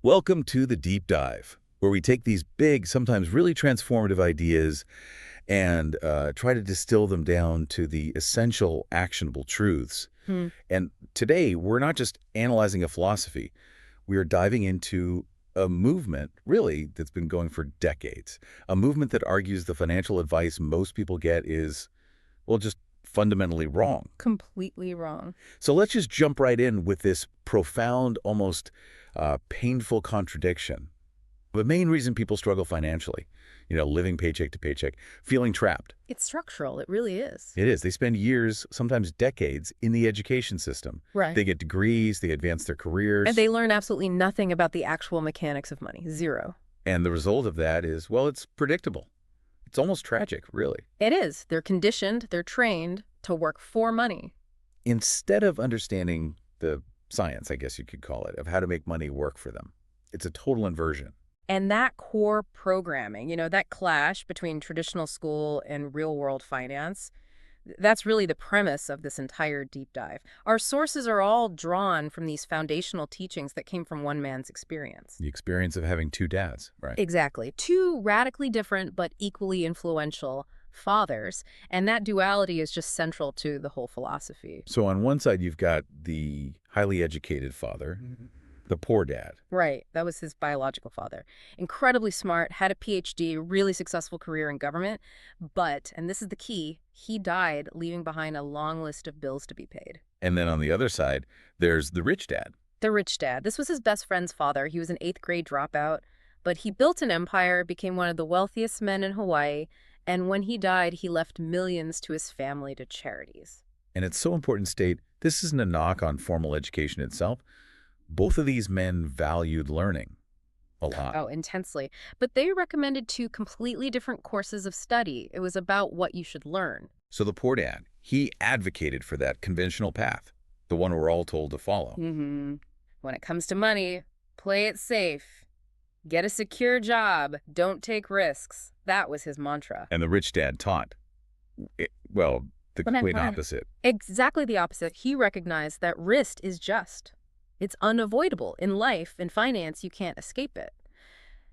Welcome to the Deep Dive, where we take these big, sometimes really transformative ideas and try to distill them down to the essential, actionable truths. Hmm. And today, we're not just analyzing a philosophy. We are diving into a movement, really, that's been going for decades. A movement that argues the financial advice most people get is, well, just fundamentally wrong. Completely wrong. So let's just jump right in with this profound, almost painful contradiction. The main reason people struggle financially, living paycheck to paycheck, feeling trapped. It's structural. It really is. It is. They spend years, sometimes decades, in the education system. Right. They get degrees, they advance their careers. And they learn absolutely nothing about the actual mechanics of money. Zero. And the result of that is, well, it's predictable. It's almost tragic, really. It is. They're conditioned, they're trained to work for money. Instead of understanding the science, I guess you could call it, of how to make money work for them, it's a total inversion. And that core programming, that clash between traditional school and real-world finance, that's really the premise of this entire deep dive. Our sources are all drawn from these foundational teachings that came from one man's experience. The experience of having two dads, right? Exactly. Two radically different but equally influential fathers, and that duality is just central to the whole philosophy. So on one side, you've got the highly educated father, the poor dad. Right. That was his biological father. Incredibly smart, had a PhD, really successful career in government, but, and this is the key, he died leaving behind a long list of bills to be paid. And then on the other side, there's the rich dad. The rich dad. This was his best friend's father. He was an 8th grade dropout, but he built an empire, became one of the wealthiest men in Hawaii, and when he died, he left millions to his family to charities. And it's so important to state, this isn't a knock on formal education itself. Both of these men valued learning a lot. Oh, intensely. But they recommended two completely different courses of study. It was about what you should learn. So the poor dad, he advocated for that conventional path, the one we're all told to follow. When it comes to money, play it safe. Get a secure job. Don't take risks. That was his mantra. And the rich dad taught, the complete opposite. Exactly the opposite. He recognized that risk is just. It's unavoidable. In life, in finance, you can't escape it.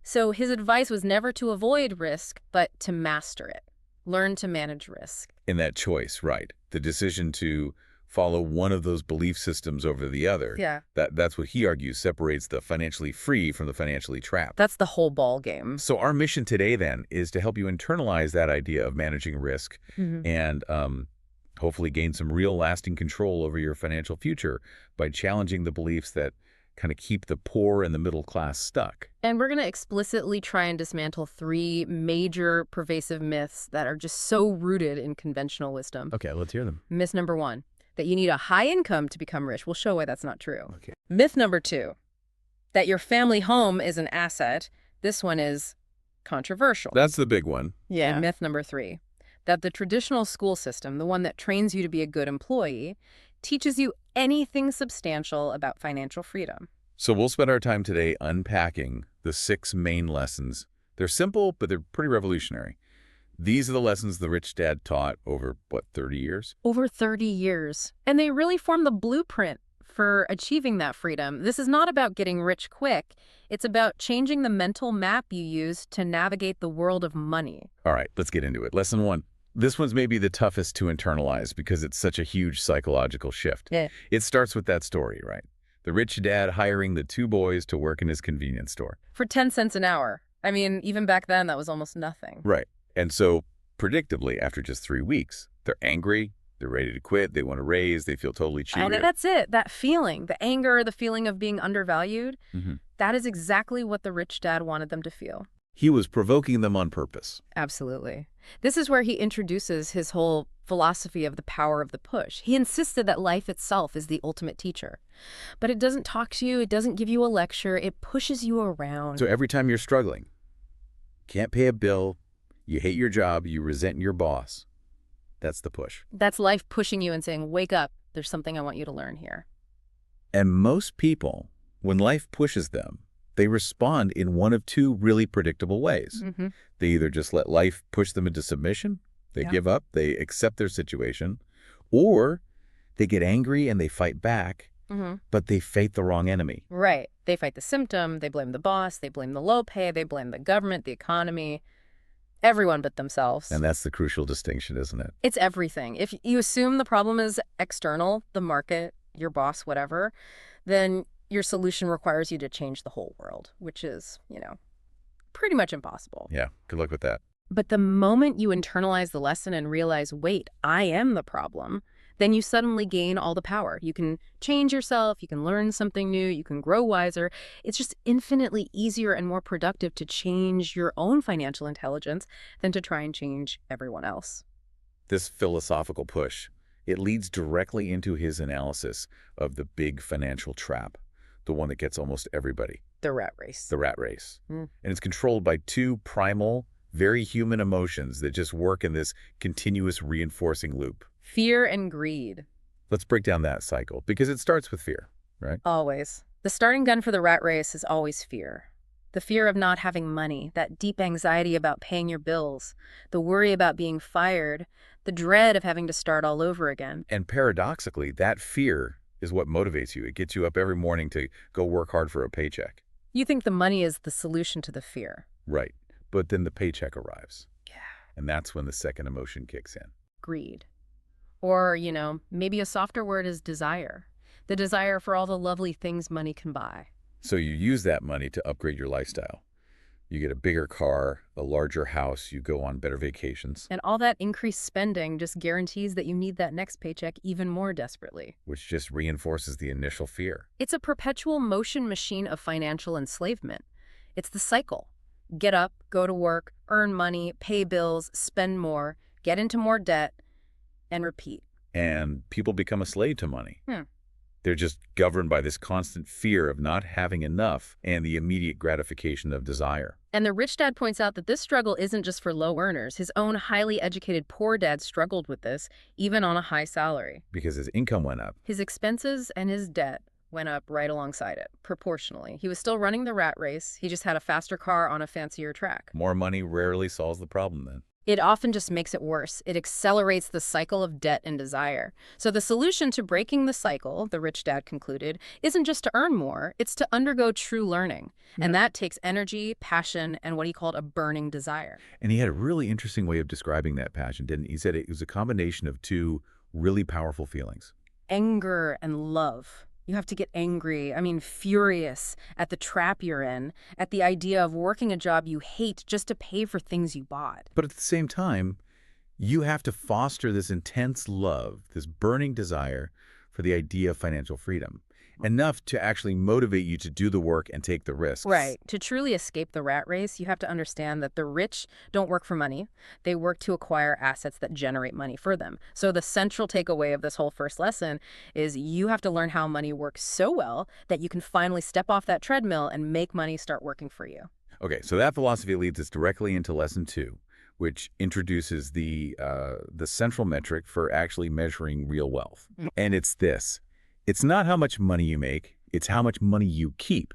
So his advice was never to avoid risk, but to master it. Learn to manage risk. In that choice, right. The decision to follow one of those belief systems over the other. Yeah. That's what he argues separates the financially free from the financially trapped. That's the whole ball game. So our mission today, then, is to help you internalize that idea of managing risk and hopefully gain some real lasting control over your financial future by challenging the beliefs that kind of keep the poor and the middle class stuck. And we're going to explicitly try and dismantle 3 major pervasive myths that are just so rooted in conventional wisdom. Okay, let's hear them. Myth number 1, that you need a high income to become rich. We'll show why that's not true. Okay. Myth number 2, that your family home is an asset. This one is controversial. That's the big one. Yeah. And myth number 3, that the traditional school system, the one that trains you to be a good employee, teaches you anything substantial about financial freedom. So we'll spend our time today unpacking the 6 main lessons. They're simple, but they're pretty revolutionary. These are the lessons the rich dad taught over, 30 years? Over 30 years. And they really form the blueprint for achieving that freedom. This is not about getting rich quick. It's about changing the mental map you use to navigate the world of money. All right, let's get into it. Lesson 1. This one's maybe the toughest to internalize because it's such a huge psychological shift. Yeah. It starts with that story, right? The rich dad hiring the 2 boys to work in his convenience store. For 10 cents an hour. I mean, even back then, that was almost nothing. Right. And so, predictably, after just 3 weeks, they're angry, they're ready to quit, they want to raise, they feel totally cheated. And that's it. That feeling, the anger, the feeling of being undervalued, that is exactly what the rich dad wanted them to feel. He was provoking them on purpose. Absolutely. This is where he introduces his whole philosophy of the power of the push. He insisted that life itself is the ultimate teacher. But it doesn't talk to you, it doesn't give you a lecture, it pushes you around. So every time you're struggling, can't pay a bill, you hate your job, you resent your boss, that's the push. That's life pushing you and saying, wake up, there's something I want you to learn here. And most people, when life pushes them, they respond in one of 2 really predictable ways. They either just let life push them into submission, they give up, they accept their situation, or they get angry and they fight back Hmm. but they fight the wrong enemy. Right. They fight the symptom, they blame the boss, they blame the low pay, they blame the government, the economy, everyone but themselves. And that's the crucial distinction, isn't it? It's everything. If you assume the problem is external, the market, your boss, whatever, then your solution requires you to change the whole world, which is, pretty much impossible. Yeah, good luck with that. But the moment you internalize the lesson and realize, wait, I am the problem, then you suddenly gain all the power. You can change yourself, you can learn something new, you can grow wiser. It's just infinitely easier and more productive to change your own financial intelligence than to try and change everyone else. This philosophical push, it leads directly into his analysis of the big financial trap, the one that gets almost everybody, The rat race. the rat race. Mm. And it's controlled by two primal, very human emotions that just work in this continuous reinforcing loop. Fear and greed. Let's break down that cycle, because it starts with fear, right? Always. The starting gun for the rat race is always fear. The fear of not having money, that deep anxiety about paying your bills, the worry about being fired, the dread of having to start all over again. And paradoxically, that fear is what motivates you. It gets you up every morning to go work hard for a paycheck. You think the money is the solution to the fear. Right. But then the paycheck arrives. Yeah. And that's when the second emotion kicks in. Greed. Or, maybe a softer word is desire. The desire for all the lovely things money can buy. So you use that money to upgrade your lifestyle. You get a bigger car, a larger house, you go on better vacations, And all that increased spending just guarantees that you need that next paycheck even more desperately. which just reinforces the initial fear. It's a perpetual motion machine of financial enslavement. It's the cycle. Get up, go to work, earn money, pay bills, spend more, get into more debt, and repeat. And people become a slave to money. Hmm. They're just governed by this constant fear of not having enough and the immediate gratification of desire. And the rich dad points out that this struggle isn't just for low earners. His own highly educated poor dad struggled with this, even on a high salary. Because his income went up. His expenses and his debt went up right alongside it, proportionally. He was still running the rat race. He just had a faster car on a fancier track. More money rarely solves the problem then. It often just makes it worse. It accelerates the cycle of debt and desire. So the solution to breaking the cycle, the rich dad concluded, isn't just to earn more, it's to undergo true learning. And that takes energy, passion, and what he called a burning desire. And he had a really interesting way of describing that passion, didn't he? He said it was a combination of two really powerful feelings. Anger and love. You have to get angry, furious at the trap you're in, at the idea of working a job you hate just to pay for things you bought. But at the same time, you have to foster this intense love, this burning desire for the idea of financial freedom, enough to actually motivate you to do the work and take the risks. Right. To truly escape the rat race, you have to understand that the rich don't work for money. They work to acquire assets that generate money for them. So the central takeaway of this whole first lesson is you have to learn how money works so well that you can finally step off that treadmill and make money start working for you. Okay, so that philosophy leads us directly into lesson 2, which introduces the central metric for actually measuring real wealth. And it's this. It's not how much money you make, it's how much money you keep.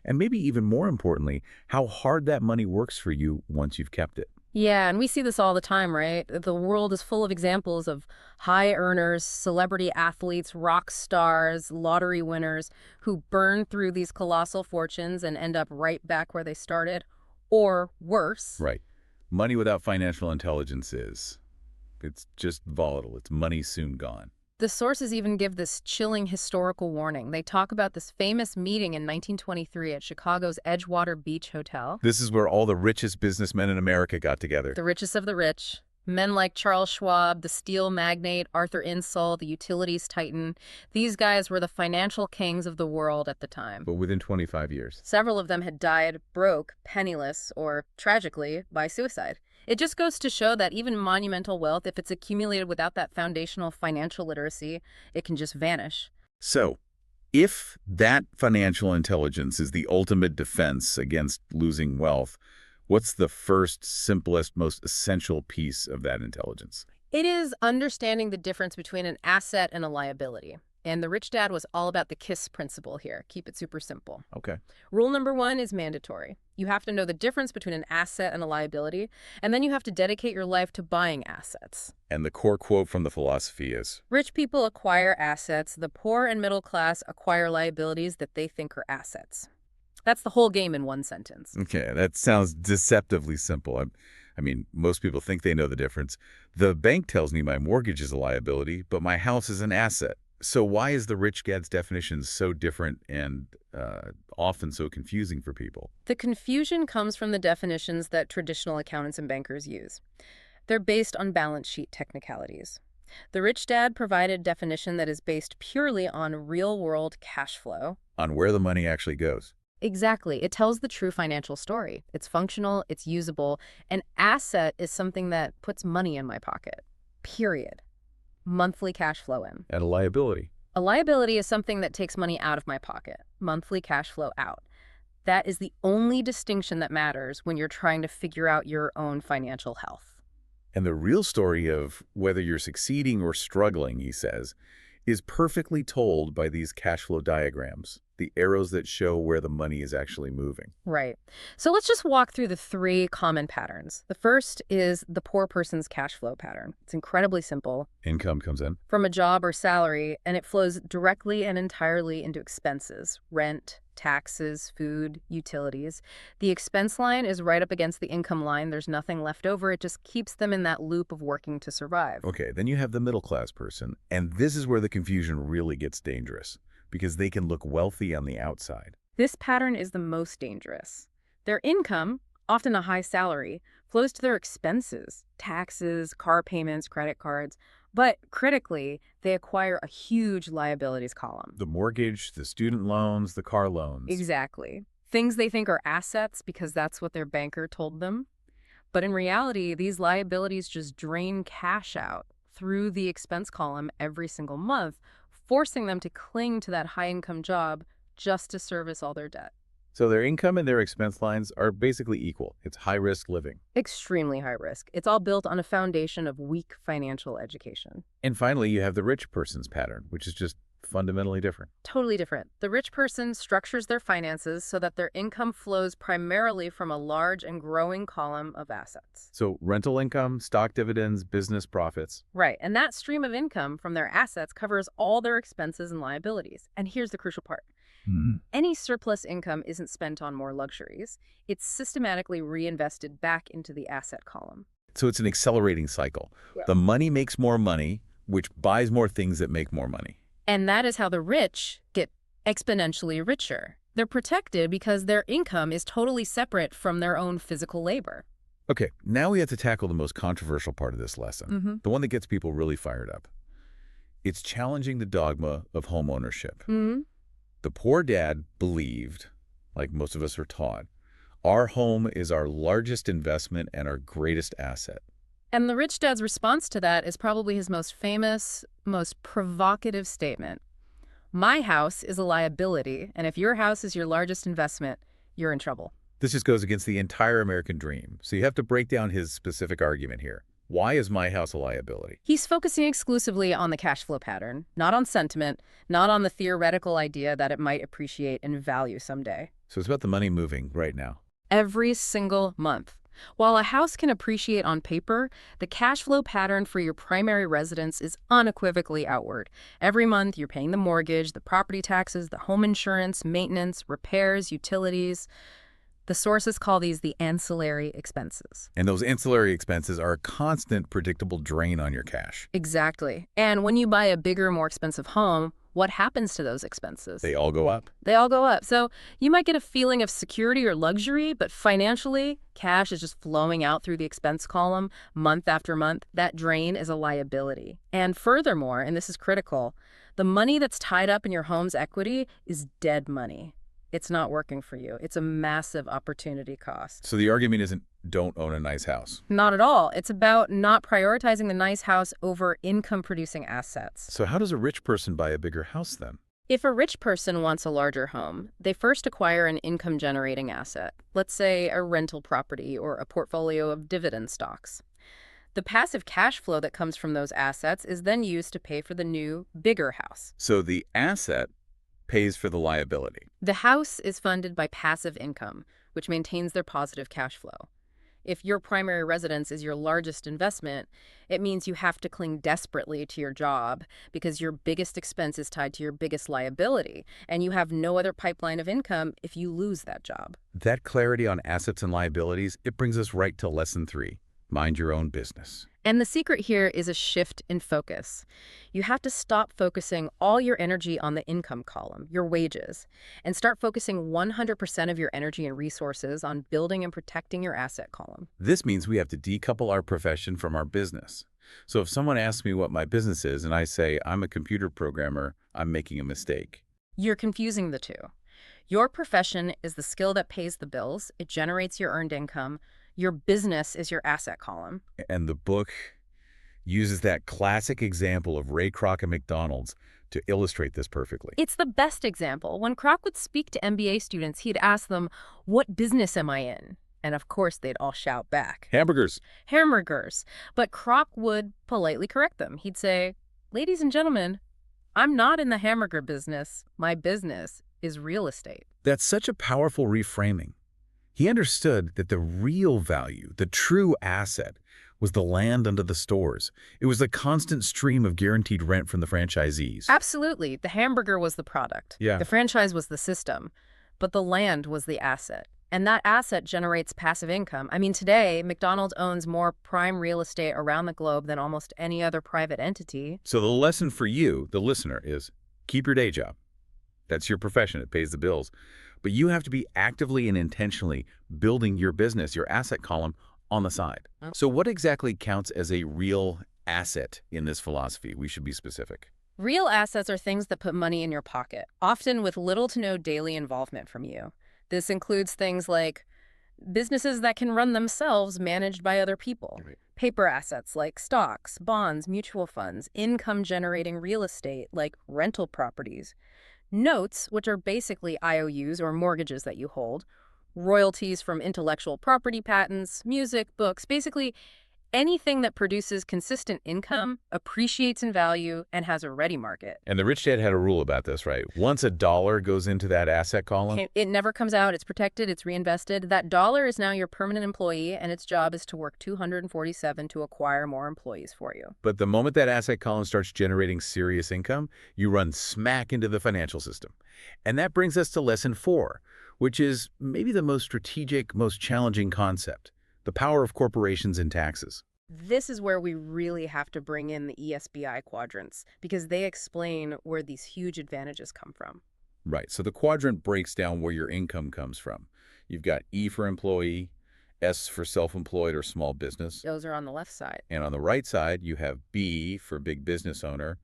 And maybe even more importantly, how hard that money works for you once you've kept it. Yeah, and we see this all the time, right? The world is full of examples of high earners, celebrity athletes, rock stars, lottery winners who burn through these colossal fortunes and end up right back where they started, or worse. Right. Money without financial intelligence it's just volatile. It's money soon gone. The sources even give this chilling historical warning. They talk about this famous meeting in 1923 at Chicago's Edgewater Beach Hotel. This is where all the richest businessmen in America got together. The richest of the rich. Men like Charles Schwab, the steel magnate, Arthur Insull, the utilities titan. These guys were the financial kings of the world at the time. But within 25 years. Several of them had died broke, penniless, or, tragically, by suicide. It just goes to show that even monumental wealth, if it's accumulated without that foundational financial literacy, it can just vanish. So, if that financial intelligence is the ultimate defense against losing wealth, what's the first, simplest, most essential piece of that intelligence? It is understanding the difference between an asset and a liability. And the rich dad was all about the KISS principle here. Keep it super simple. Okay. Rule number 1 is mandatory. You have to know the difference between an asset and a liability, and then you have to dedicate your life to buying assets. And the core quote from the philosophy is, Rich people acquire assets. The poor and middle class acquire liabilities that they think are assets. That's the whole game in one sentence. okay, that sounds deceptively simple. I mean, most people think they know the difference. The bank tells me my mortgage is a liability, but my house is an asset. So why is the rich dad's definition so different and often so confusing for people? The confusion comes from the definitions that traditional accountants and bankers use. They're based on balance sheet technicalities. The rich dad provided a definition that is based purely on real-world cash flow. On where the money actually goes. Exactly. It tells the true financial story. It's functional, it's usable. An asset is something that puts money in my pocket. Period. Monthly cash flow in. At a liability. A liability is something that takes money out of my pocket. Monthly cash flow out. That is the only distinction that matters when you're trying to figure out your own financial health. And the real story of whether you're succeeding or struggling, he says, is perfectly told by these cash flow diagrams, the arrows that show where the money is actually moving. Right. So let's just walk through the three common patterns. The first is the poor person's cash flow pattern. It's incredibly simple. Income comes in. From a job or salary, and it flows directly and entirely into expenses, rent, taxes, food, utilities. The expense line is right up against the income line. There's nothing left over. It just keeps them in that loop of working to survive. Okay, then you have the middle class person, and this is where the confusion really gets dangerous, because they can look wealthy on the outside. This pattern is the most dangerous. Their income, often a high salary, flows to their expenses, taxes, car payments, credit cards. But critically, they acquire a huge liabilities column. The mortgage, the student loans, the car loans. Exactly. Things they think are assets because that's what their banker told them. But in reality, these liabilities just drain cash out through the expense column every single month, forcing them to cling to that high-income job just to service all their debt. So their income and their expense lines are basically equal. It's high-risk living. Extremely high risk. It's all built on a foundation of weak financial education. And finally, you have the rich person's pattern, which is just fundamentally different. Totally different. The rich person structures their finances so that their income flows primarily from a large and growing column of assets. So rental income, stock dividends, business profits. Right, and that stream of income from their assets covers all their expenses and liabilities. And here's the crucial part. Any surplus income isn't spent on more luxuries. It's systematically reinvested back into the asset column. So it's an accelerating cycle. Yeah. The money makes more money, which buys more things that make more money. And that is how the rich get exponentially richer. They're protected because their income is totally separate from their own physical labor. Okay, now we have to tackle the most controversial part of this lesson, the one that gets people really fired up. It's challenging the dogma of home ownership. The poor dad believed, like most of us are taught, our home is our largest investment and our greatest asset. And the rich dad's response to that is probably his most famous, most provocative statement. My house is a liability, and if your house is your largest investment, you're in trouble. This just goes against the entire American dream. So you have to break down his specific argument here. Why is my house a liability? He's focusing exclusively on the cash flow pattern, not on sentiment, not on the theoretical idea that it might appreciate in value someday. So it's about the money moving right now. Every single month. While a house can appreciate on paper, the cash flow pattern for your primary residence is unequivocally outward. Every month, you're paying the mortgage, the property taxes, the home insurance, maintenance, repairs, utilities. The sources call these the ancillary expenses. And those ancillary expenses are a constant, predictable drain on your cash. Exactly. And when you buy a bigger, more expensive home, what happens to those expenses? They all go up. They all go up. So you might get a feeling of security or luxury, but financially, cash is just flowing out through the expense column month after month. That drain is a liability. And furthermore, and this is critical, the money that's tied up in your home's equity is dead money. It's not working for you. It's a massive opportunity cost. So the argument isn't don't own a nice house. Not at all. It's about not prioritizing the nice house over income-producing assets. So how does a rich person buy a bigger house then? If a rich person wants a larger home, they first acquire an income-generating asset, let's say a rental property or a portfolio of dividend stocks. The passive cash flow that comes from those assets is then used to pay for the new, bigger house. So the asset pays for the liability. The house is funded by passive income, which maintains their positive cash flow. If your primary residence is your largest investment, it means you have to cling desperately to your job because your biggest expense is tied to your biggest liability, and you have no other pipeline of income if you lose that job. That clarity on assets and liabilities, it brings us right to lesson 3. Mind your own business. And the secret here is a shift in focus. You have to stop focusing all your energy on the income column, your wages, and start focusing 100% of your energy and resources on building and protecting your asset column. This means we have to decouple our profession from our business. So if someone asks me what my business is and I say I'm a computer programmer, I'm making a mistake. You're confusing the two. Your profession is the skill that pays the bills. It generates your earned income. Your business is your asset column. And the book uses that classic example of Ray Kroc at McDonald's to illustrate this perfectly. It's the best example. When Kroc would speak to MBA students, he'd ask them, "What business am I in?" And of course, they'd all shout back, Hamburgers. "Hamburgers." But Kroc would politely correct them. He'd say, "Ladies and gentlemen, I'm not in the hamburger business. My business is real estate." That's such a powerful reframing. He understood that the real value, the true asset, was the land under the stores. It was the constant stream of guaranteed rent from the franchisees. Absolutely. The hamburger was the product. Yeah. The franchise was the system. But the land was the asset. And that asset generates passive income. I mean, today, McDonald's owns more prime real estate around the globe than almost any other private entity. So the lesson for you, the listener, is keep your day job. That's your profession. It pays the bills. But you have to be actively and intentionally building your business, your asset column, on the side. So what exactly counts as a real asset in this philosophy? We should be specific. Real assets are things that put money in your pocket, often with little to no daily involvement from you. This includes things like businesses that can run themselves managed by other people. Right. Paper assets like stocks, bonds, mutual funds, income-generating real estate like rental properties. Notes, which are basically IOUs or mortgages that you hold, royalties from intellectual property patents, music, books, basically anything that produces consistent income, appreciates in value, and has a ready market. And the rich dad had a rule about this, right? Once a dollar goes into that asset column, It never comes out. It's protected. It's reinvested. That dollar is now your permanent employee, and its job is to work 247 to acquire more employees for you. but the moment that asset column starts generating serious income, you run smack into the financial system. And that brings us to lesson 4, which is maybe the most strategic, most challenging concept: the power of corporations and taxes. This is where we really have to bring in the ESBI quadrants because they explain where these huge advantages come from. Right, so the quadrant breaks down where your income comes from. You've got E for employee, S for self-employed or small business, Those are on the left side. and on the right side, you have B for big business owner,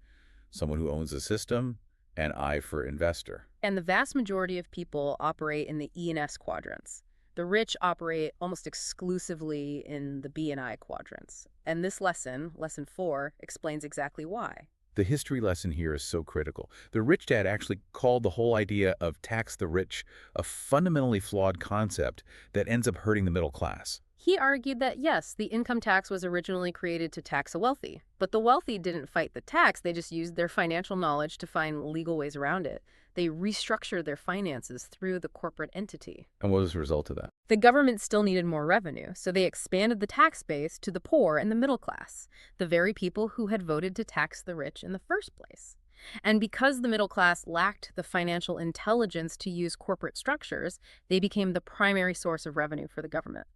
someone who owns a system, and I for investor. And the vast majority of people operate in the E and S quadrants. The rich operate almost exclusively in the B and I quadrants. And this lesson, lesson 4, explains exactly why. The history lesson here is so critical. The rich dad actually called the whole idea of tax the rich a fundamentally flawed concept that ends up hurting the middle class. He argued that, yes, the income tax was originally created to tax the wealthy, but the wealthy didn't fight the tax. They just used their financial knowledge to find legal ways around it. They restructured their finances through the corporate entity. And what was the result of that? The government still needed more revenue, so they expanded the tax base to the poor and the middle class, the very people who had voted to tax the rich in the first place. And because the middle class lacked the financial intelligence to use corporate structures, they became the primary source of revenue for the government.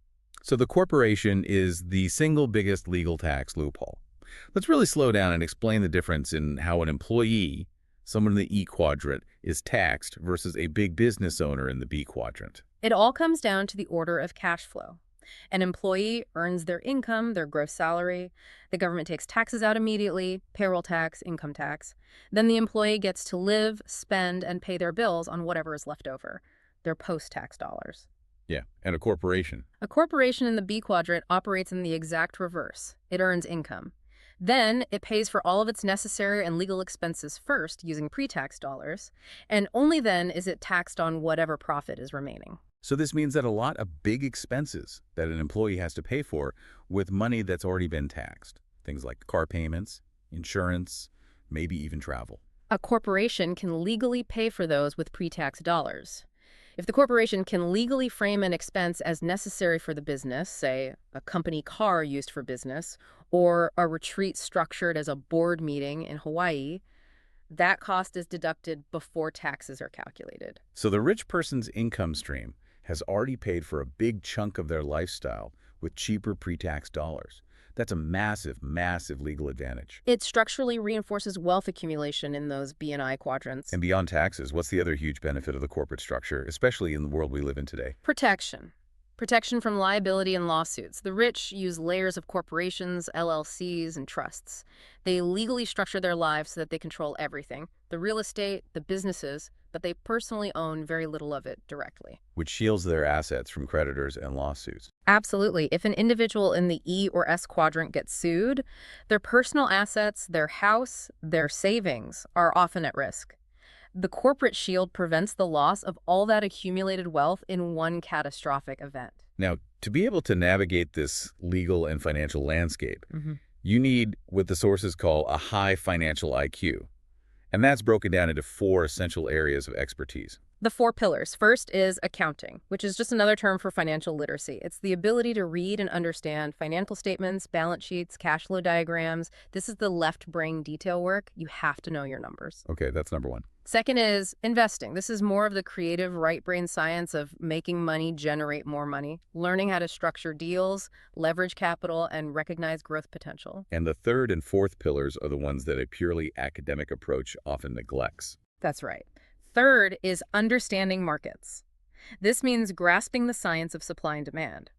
So the corporation is the single biggest legal tax loophole. Let's really slow down and explain the difference in how an employee, someone in the E quadrant, is taxed versus a big business owner in the B quadrant. It all comes down to the order of cash flow. An employee earns their income, their gross salary. The government takes taxes out immediately, payroll tax, income tax. Then the employee gets to live, spend, and pay their bills on whatever is left over, their post-tax dollars. Yeah, and a corporation. A corporation in the B quadrant operates in the exact reverse. It earns income. Then it pays for all of its necessary and legal expenses first using pre-tax dollars, and only then is it taxed on whatever profit is remaining. So this means that a lot of big expenses that an employee has to pay for with money that's already been taxed. Things like car payments, insurance, maybe even travel. A corporation can legally pay for those with pre-tax dollars. If the corporation can legally frame an expense as necessary for the business, say a company car used for business, or a retreat structured as a board meeting in Hawaii, that cost is deducted before taxes are calculated. So the rich person's income stream has already paid for a big chunk of their lifestyle with cheaper pre-tax dollars. That's a massive, massive legal advantage. It structurally reinforces wealth accumulation in those B&I quadrants. And beyond taxes, what's the other huge benefit of the corporate structure, especially in the world we live in today? Protection. Protection from liability and lawsuits. The rich use layers of corporations, LLCs, and trusts. They legally structure their lives so that they control everything, the real estate, the businesses, but they personally own very little of it directly. Which shields their assets from creditors and lawsuits. Absolutely. If an individual in the E or S quadrant gets sued, their personal assets, their house, their savings are often at risk. The corporate shield prevents the loss of all that accumulated wealth in one catastrophic event. Now, to be able to navigate this legal and financial landscape, you need what the sources call a high financial IQ. And that's broken down into 4 essential areas of expertise. The 4 pillars. First is accounting, which is just another term for financial literacy. It's the ability to read and understand financial statements, balance sheets, cash flow diagrams. This is the left brain detail work. You have to know your numbers. Okay, that's number 1. Second is investing. This is more of the creative right brain science of making money generate more money, learning how to structure deals, leverage capital, and recognize growth potential. And the 3rd and 4th pillars are the ones that a purely academic approach often neglects. That's right. Third is understanding markets. This means grasping the science of supply and demand.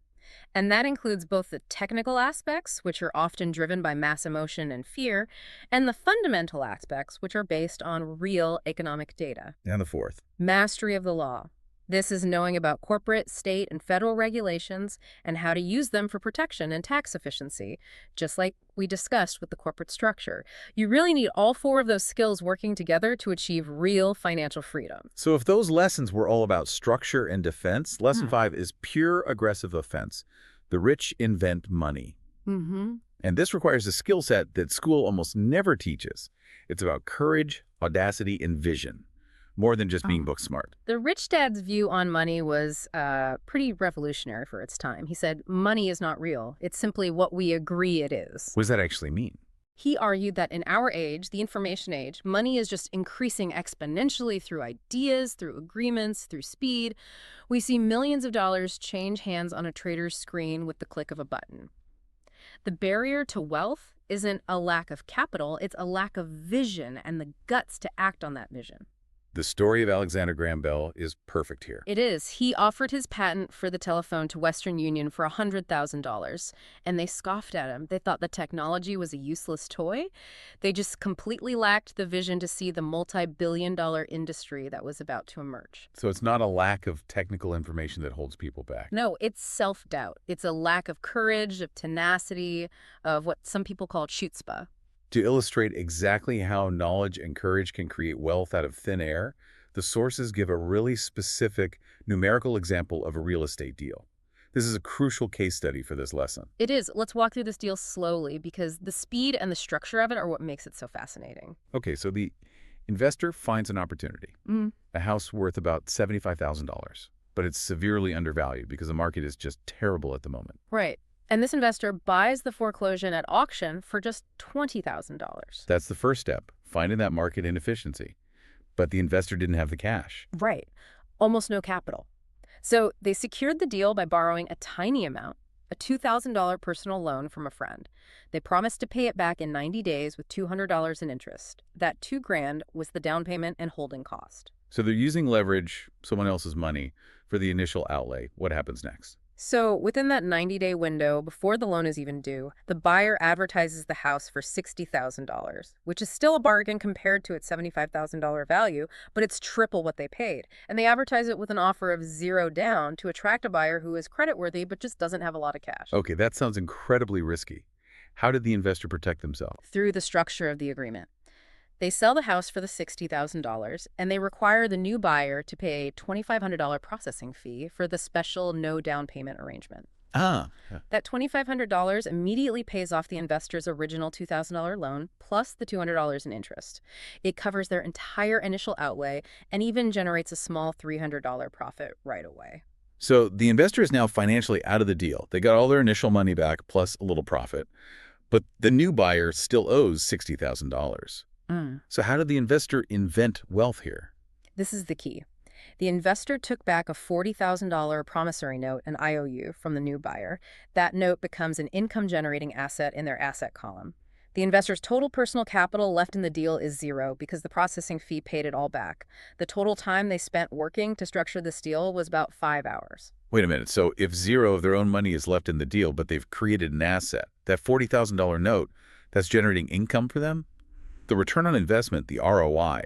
And that includes both the technical aspects, which are often driven by mass emotion and fear, and the fundamental aspects, which are based on real economic data. And the 4th. Mastery of the law. This is knowing about corporate, state, and federal regulations and how to use them for protection and tax efficiency, just like we discussed with the corporate structure. You really need all 4 of those skills working together to achieve real financial freedom. So if those lessons were all about structure and defense, lesson 5 is pure aggressive offense. The rich invent money. And this requires a skill set that school almost never teaches. It's about courage, audacity, and vision, more than just being book smart. The rich dad's view on money was pretty revolutionary for its time. He said, money is not real. It's simply what we agree it is. What does that actually mean? He argued that in our age, the information age, money is just increasing exponentially through ideas, through agreements, through speed. We see millions of dollars change hands on a trader's screen with the click of a button. The barrier to wealth isn't a lack of capital, it's a lack of vision and the guts to act on that vision. The story of Alexander Graham Bell is perfect here. It is. He offered his patent for the telephone to Western Union for $100,000, and they scoffed at him. They thought the technology was a useless toy. They just completely lacked the vision to see the multi-billion-dollar industry that was about to emerge. So it's not a lack of technical information that holds people back. No, it's self-doubt. It's a lack of courage, of tenacity, of what some people call chutzpah. To illustrate exactly how knowledge and courage can create wealth out of thin air, the sources give a really specific numerical example of a real estate deal. This is a crucial case study for this lesson. It is. Let's walk through this deal slowly because the speed and the structure of it are what makes it so fascinating. Okay, so the investor finds an opportunity, a house worth about $75,000, but it's severely undervalued because the market is just terrible at the moment. Right. And this investor buys the foreclosure at auction for just $20,000. That's the first step, finding that market inefficiency. But the investor didn't have the cash. Right. Almost no capital. So they secured the deal by borrowing a tiny amount, a $2,000 personal loan from a friend. They promised to pay it back in 90 days with $200 in interest. That $2,000 was the down payment and holding cost. So they're using leverage, someone else's money, for the initial outlay. What happens next? So within that 90-day window, before the loan is even due, the buyer advertises the house for $60,000, which is still a bargain compared to its $75,000 value, but it's triple what they paid. And they advertise it with an offer of 0 down to attract a buyer who is creditworthy but just doesn't have a lot of cash. Okay, that sounds incredibly risky. How did the investor protect themselves? Through the structure of the agreement. They sell the house for the $60,000, and they require the new buyer to pay a $2,500 processing fee for the special no down payment arrangement. Yeah. That $2,500 immediately pays off the investor's original $2,000 loan plus the $200 in interest. It covers their entire initial outlay and even generates a small $300 profit right away. So the investor is now financially out of the deal. They got all their initial money back plus a little profit, but the new buyer still owes $60,000. Mm. So how did the investor invent wealth here? This is the key. The investor took back a $40,000 promissory note, an IOU, from the new buyer. That note becomes an income-generating asset in their asset column. The investor's total personal capital left in the deal is zero because the processing fee paid it all back. The total time they spent working to structure this deal was about 5 hours. Wait a minute. So if zero of their own money is left in the deal, but they've created an asset, that $40,000 note, that's generating income for them? The return on investment, the ROI,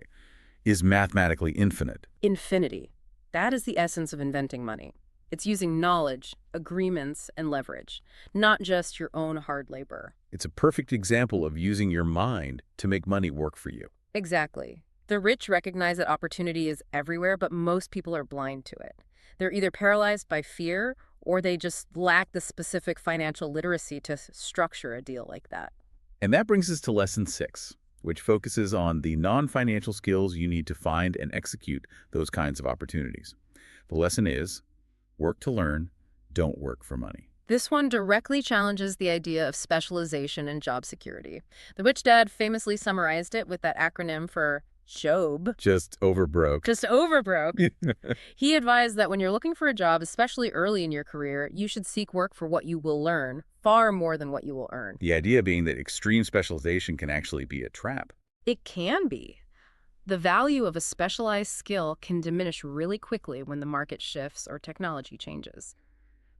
is mathematically infinite. Infinity. That is the essence of inventing money. It's using knowledge, agreements, and leverage, not just your own hard labor. It's a perfect example of using your mind to make money work for you. Exactly. The rich recognize that opportunity is everywhere, but most people are blind to it. They're either paralyzed by fear or they just lack the specific financial literacy to structure a deal like that. And that brings us to lesson 6, which focuses on the non-financial skills you need to find and execute those kinds of opportunities. The lesson is, work to learn, don't work for money. This one directly challenges the idea of specialization and job security. The Rich Dad famously summarized it with that acronym for JOB. Just overbroke. Just overbroke. He advised that when you're looking for a job, especially early in your career, you should seek work for what you will learn far more than what you will earn. The idea being that extreme specialization can actually be a trap. It can be. The value of a specialized skill can diminish really quickly when the market shifts or technology changes.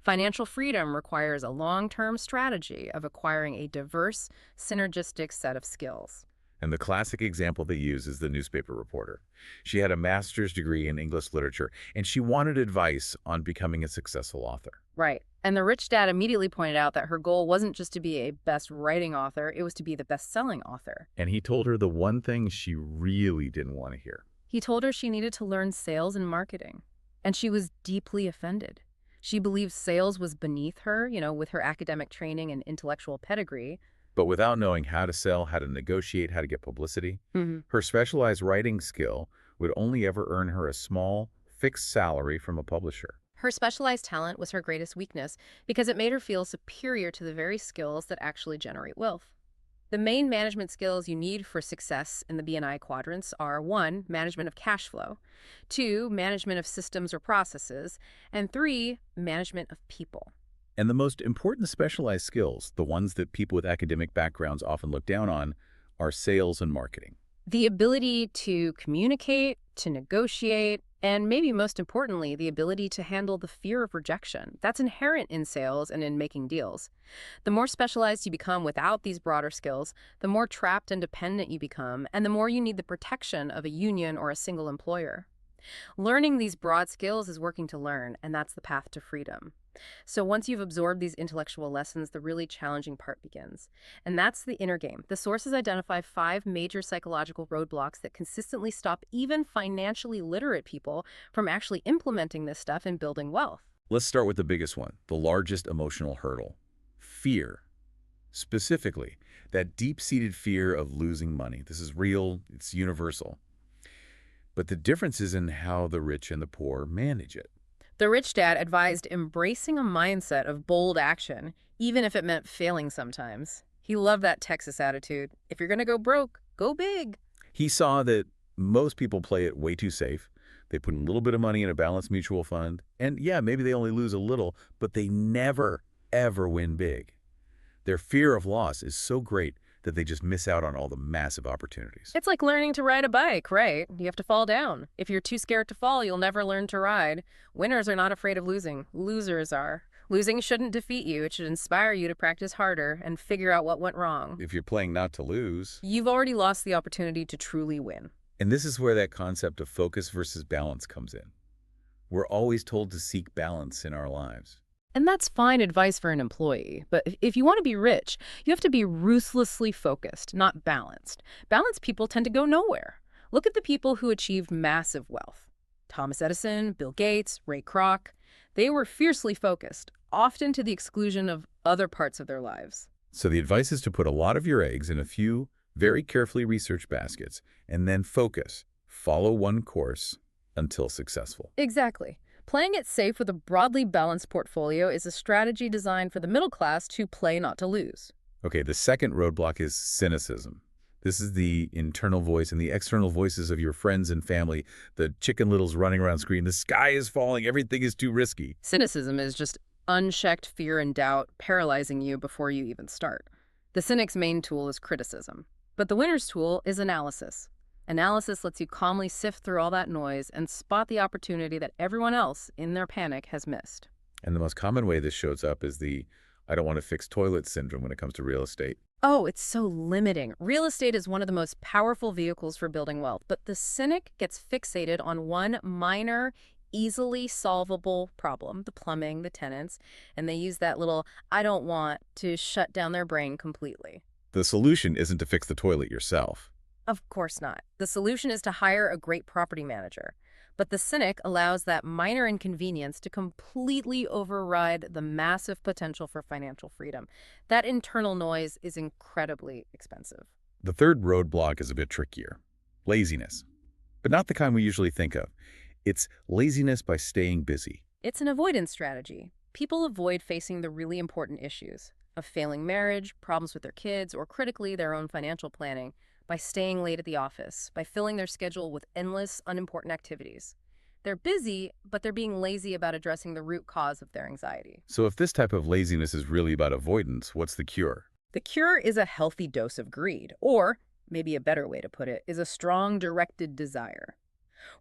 Financial freedom requires a long-term strategy of acquiring a diverse, synergistic set of skills. And the classic example they use is the newspaper reporter. She had a master's degree in English literature, and she wanted advice on becoming a successful author. Right. And the Rich Dad immediately pointed out that her goal wasn't just to be a best writing author, it was to be the best-selling author. And he told her the one thing she really didn't want to hear. He told her she needed to learn sales and marketing. And she was deeply offended. She believed sales was beneath her, with her academic training and intellectual pedigree. But without knowing how to sell, how to negotiate, how to get publicity, her specialized writing skill would only ever earn her a small, fixed salary from a publisher. Her specialized talent was her greatest weakness because it made her feel superior to the very skills that actually generate wealth. The main management skills you need for success in the B&I quadrants are 1, management of cash flow, 2, management of systems or processes, and 3, management of people. And the most important specialized skills, the ones that people with academic backgrounds often look down on, are sales and marketing. The ability to communicate, to negotiate, and maybe most importantly, the ability to handle the fear of rejection. That's inherent in sales and in making deals. The more specialized you become without these broader skills, the more trapped and dependent you become, and the more you need the protection of a union or a single employer. Learning these broad skills is working to learn, and that's the path to freedom. So once you've absorbed these intellectual lessons, the really challenging part begins. And that's the inner game. The sources identify 5 major psychological roadblocks that consistently stop even financially literate people from actually implementing this stuff and building wealth. Let's start with the biggest one, the largest emotional hurdle: fear. Specifically, that deep-seated fear of losing money. This is real, it's universal. But the difference is in how the rich and the poor manage it. The Rich Dad advised embracing a mindset of bold action, even if it meant failing sometimes. He loved that Texas attitude. If you're going to go broke, go big. He saw that most people play it way too safe. They put a little bit of money in a balanced mutual fund, and yeah, maybe they only lose a little, but they never, ever win big. Their fear of loss is so great that they just miss out on all the massive opportunities. It's like learning to ride a bike, right? You have to fall down. If you're too scared to fall, you'll never learn to ride. Winners are not afraid of losing. Losers are. Losing shouldn't defeat you. It should inspire you to practice harder and figure out what went wrong. If you're playing not to lose, You've already lost the opportunity to truly win. and this is where that concept of focus versus balance comes in. We're always told to seek balance in our lives. And that's fine advice for an employee. But if you want to be rich, you have to be ruthlessly focused, not balanced. Balanced people tend to go nowhere. Look at the people who achieved massive wealth. Thomas Edison, Bill Gates, Ray Kroc. They were fiercely focused, often to the exclusion of other parts of their lives. So the advice is to put a lot of your eggs in a few very carefully researched baskets and then focus. Follow one course until successful. Exactly. Playing it safe with a broadly balanced portfolio is a strategy designed for the middle class to play not to lose. Okay, the second roadblock is cynicism. This is the internal voice and the external voices of your friends and family, the chicken littles running around screaming, the sky is falling, everything is too risky. Cynicism is just unchecked fear and doubt paralyzing you before you even start. The cynic's main tool is criticism, but the winner's tool is analysis. Analysis lets you calmly sift through all that noise and spot the opportunity that everyone else, in their panic, has missed. And the most common way this shows up is the I don't want to fix toilets syndrome when it comes to real estate. Oh, it's so limiting. Real estate is one of the most powerful vehicles for building wealth, but the cynic gets fixated on one minor, easily solvable problem, the plumbing, the tenants, and they use that little I don't want to shut down their brain completely. The solution isn't to fix the toilet yourself. Of course not. The solution is to hire a great property manager. But the cynic allows that minor inconvenience to completely override the massive potential for financial freedom. That internal noise is incredibly expensive. The third roadblock is a bit trickier. Laziness. But not the kind we usually think of. It's laziness by staying busy. It's an avoidance strategy. People avoid facing the really important issues of failing marriage, problems with their kids, or critically, their own financial planning by staying late at the office, by filling their schedule with endless, unimportant activities. They're busy, but they're being lazy about addressing the root cause of their anxiety. So if this type of laziness is really about avoidance, what's the cure? The cure is a healthy dose of greed, or maybe a better way to put it is a strong, directed desire.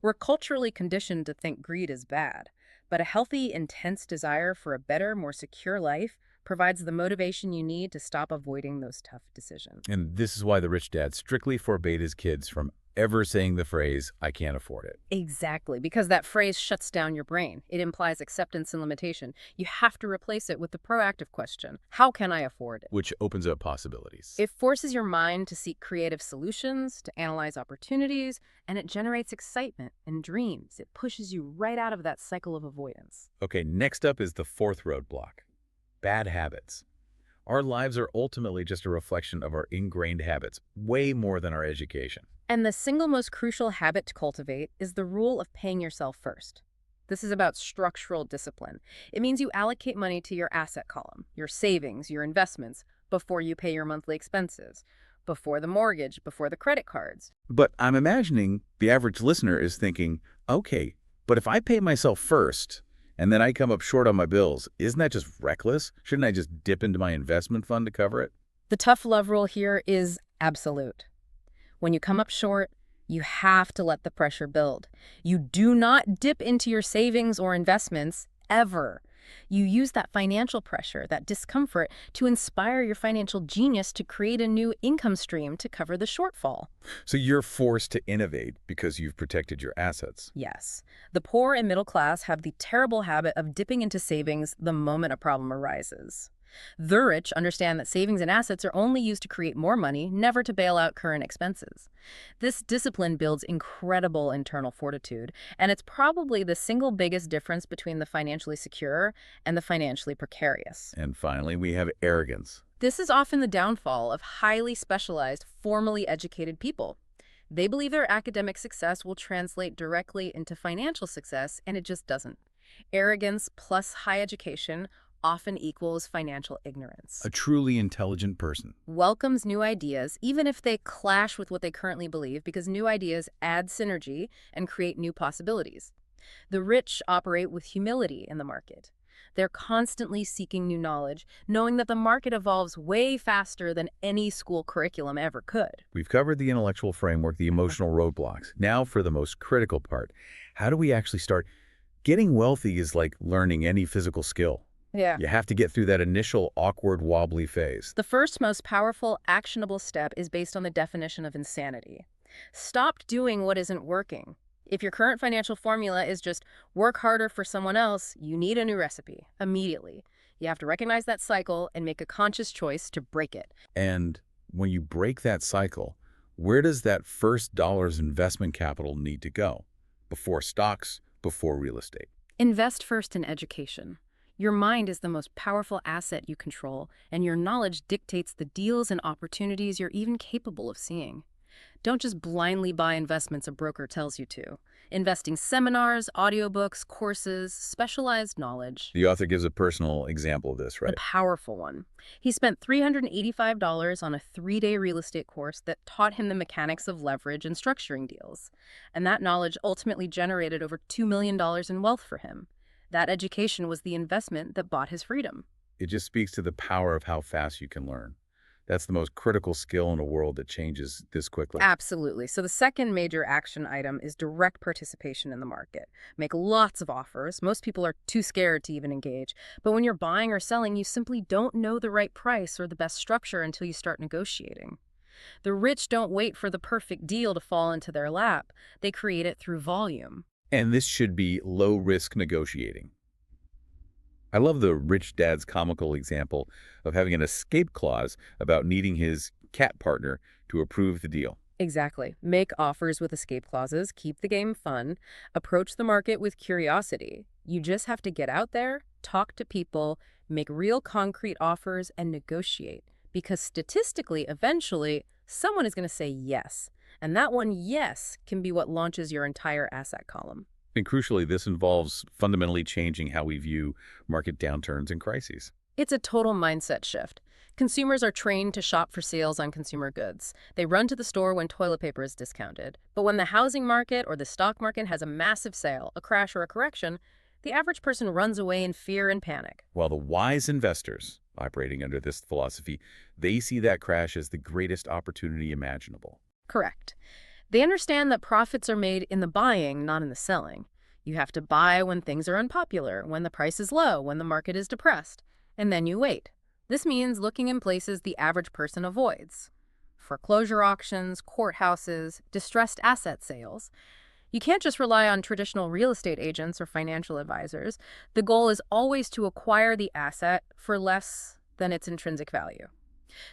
We're culturally conditioned to think greed is bad, but a healthy, intense desire for a better, more secure life provides the motivation you need to stop avoiding those tough decisions. And this is why the rich dad strictly forbade his kids from ever saying the phrase, I can't afford it. Exactly, because that phrase shuts down your brain. It implies acceptance and limitation. You have to replace it with the proactive question, how can I afford it? Which opens up possibilities. It forces your mind to seek creative solutions, to analyze opportunities, and it generates excitement and dreams. It pushes you right out of that cycle of avoidance. Okay, next up is the fourth roadblock. Bad habits. Our lives are ultimately just a reflection of our ingrained habits, way more than our education. And the single most crucial habit to cultivate is the rule of paying yourself first. This is about structural discipline. It means you allocate money to your asset column, your savings, your investments, before you pay your monthly expenses, before the mortgage, before the credit cards. But I'm imagining the average listener is thinking, okay, but if I pay myself first, and then I come up short on my bills, isn't that just reckless? Shouldn't I just dip into my investment fund to cover it? The tough love rule here is absolute. When you come up short, you have to let the pressure build. You do not dip into your savings or investments ever. You use that financial pressure, that discomfort, to inspire your financial genius to create a new income stream to cover the shortfall. So you're forced to innovate because you've protected your assets. Yes. The poor and middle class have the terrible habit of dipping into savings the moment a problem arises. The rich understand that savings and assets are only used to create more money, never to bail out current expenses. This discipline builds incredible internal fortitude, and it's probably the single biggest difference between the financially secure and the financially precarious. And finally, we have arrogance. This is often the downfall of highly specialized, formally educated people. They believe their academic success will translate directly into financial success, and it just doesn't. Arrogance plus high education often equals financial ignorance. A truly intelligent person. Welcomes new ideas, even if they clash with what they currently believe, because new ideas add synergy and create new possibilities. The rich operate with humility in the market. They're constantly seeking new knowledge, knowing that the market evolves way faster than any school curriculum ever could. We've covered the intellectual framework, the emotional roadblocks. Now for the most critical part. How do we actually start? Getting wealthy is like learning any physical skill. Yeah. You have to get through that initial awkward, wobbly phase. The first most powerful, actionable step is based on the definition of insanity. Stop doing what isn't working. If your current financial formula is just work harder for someone else, you need a new recipe immediately. You have to recognize that cycle and make a conscious choice to break it. And when you break that cycle, where does that first dollar's investment capital need to go? Before stocks, before real estate. Invest first in education. Your mind is the most powerful asset you control, and your knowledge dictates the deals and opportunities you're even capable of seeing. Don't just blindly buy investments a broker tells you to. Investing seminars, audiobooks, courses, specialized knowledge. The author gives a personal example of this, The right? powerful one. He spent $385 on a 3-day real estate course that taught him the mechanics of leverage and structuring deals. And that knowledge ultimately generated over $2 million in wealth for him. That education was the investment that bought his freedom. It just speaks to the power of how fast you can learn. That's the most critical skill in a world that changes this quickly. Absolutely. So the second major action item is direct participation in the market. Make lots of offers. Most people are too scared to even engage. But when you're buying or selling, you simply don't know the right price or the best structure until you start negotiating. The rich don't wait for the perfect deal to fall into their lap. They create it through volume. And this should be low-risk negotiating. I love the rich dad's comical example of having an escape clause about needing his cat partner to approve the deal. Exactly. Make offers with escape clauses, keep the game fun, approach the market with curiosity. You just have to get out there, talk to people, make real concrete offers, and negotiate. Because statistically, eventually, someone is going to say yes. And that one yes can be what launches your entire asset column. And crucially, this involves fundamentally changing how we view market downturns and crises. It's a total mindset shift. Consumers are trained to shop for sales on consumer goods. They run to the store when toilet paper is discounted. But when the housing market or the stock market has a massive sale, a crash or a correction, the average person runs away in fear and panic. While the wise investors, operating under this philosophy, they see that crash as the greatest opportunity imaginable. Correct. They understand that profits are made in the buying, not in the selling. You have to buy when things are unpopular, when the price is low, when the market is depressed. And then you wait. This means looking in places the average person avoids. Foreclosure auctions, courthouses, distressed asset sales. You can't just rely on traditional real estate agents or financial advisors. The goal is always to acquire the asset for less than its intrinsic value.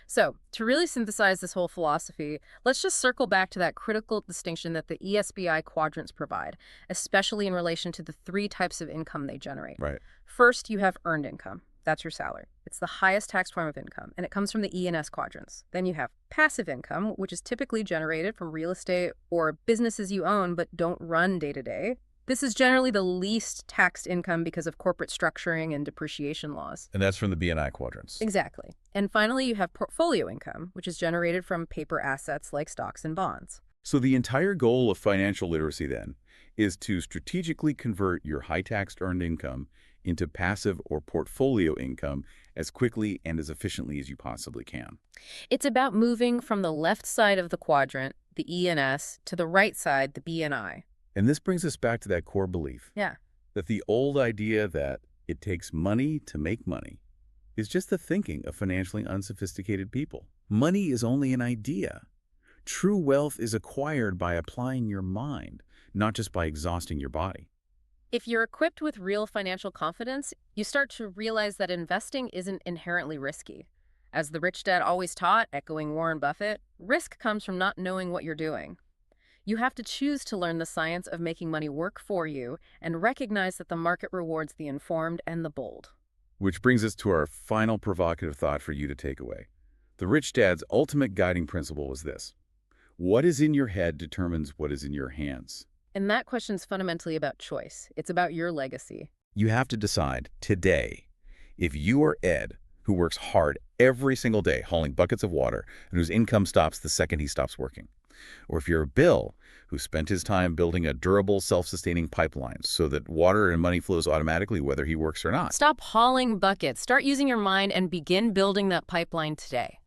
So, to really synthesize this whole philosophy, let's just circle back to that critical distinction that the ESBI quadrants provide, especially in relation to the 3 types of income they generate. Right. First, you have earned income. That's your salary. It's the highest tax form of income, and it comes from the E and S quadrants. Then you have passive income, which is typically generated from real estate or businesses you own but don't run day to day. This is generally the least taxed income because of corporate structuring and depreciation laws. And that's from the B&I quadrants. Exactly. And finally, you have portfolio income, which is generated from paper assets like stocks and bonds. So the entire goal of financial literacy, then, is to strategically convert your high-taxed earned income into passive or portfolio income as quickly and as efficiently as you possibly can. It's about moving from the left side of the quadrant, the E and S, to the right side, the B and I. And this brings us back to that core belief Yeah. that the old idea that it takes money to make money is just the thinking of financially unsophisticated people. Money is only an idea. True wealth is acquired by applying your mind, not just by exhausting your body. If you're equipped with real financial confidence, you start to realize that investing isn't inherently risky. As the rich dad always taught, echoing Warren Buffett, risk comes from not knowing what you're doing. You have to choose to learn the science of making money work for you and recognize that the market rewards the informed and the bold. Which brings us to our final provocative thought for you to take away. The rich dad's ultimate guiding principle was this: what is in your head determines what is in your hands. And that question's fundamentally about choice. It's about your legacy. You have to decide today if you are Ed, who works hard every single day hauling buckets of water and whose income stops the second he stops working. Or if you're Bill, who spent his time building a durable, self-sustaining pipeline so that water and money flows automatically whether he works or not. Stop hauling buckets. Start using your mind and begin building that pipeline today.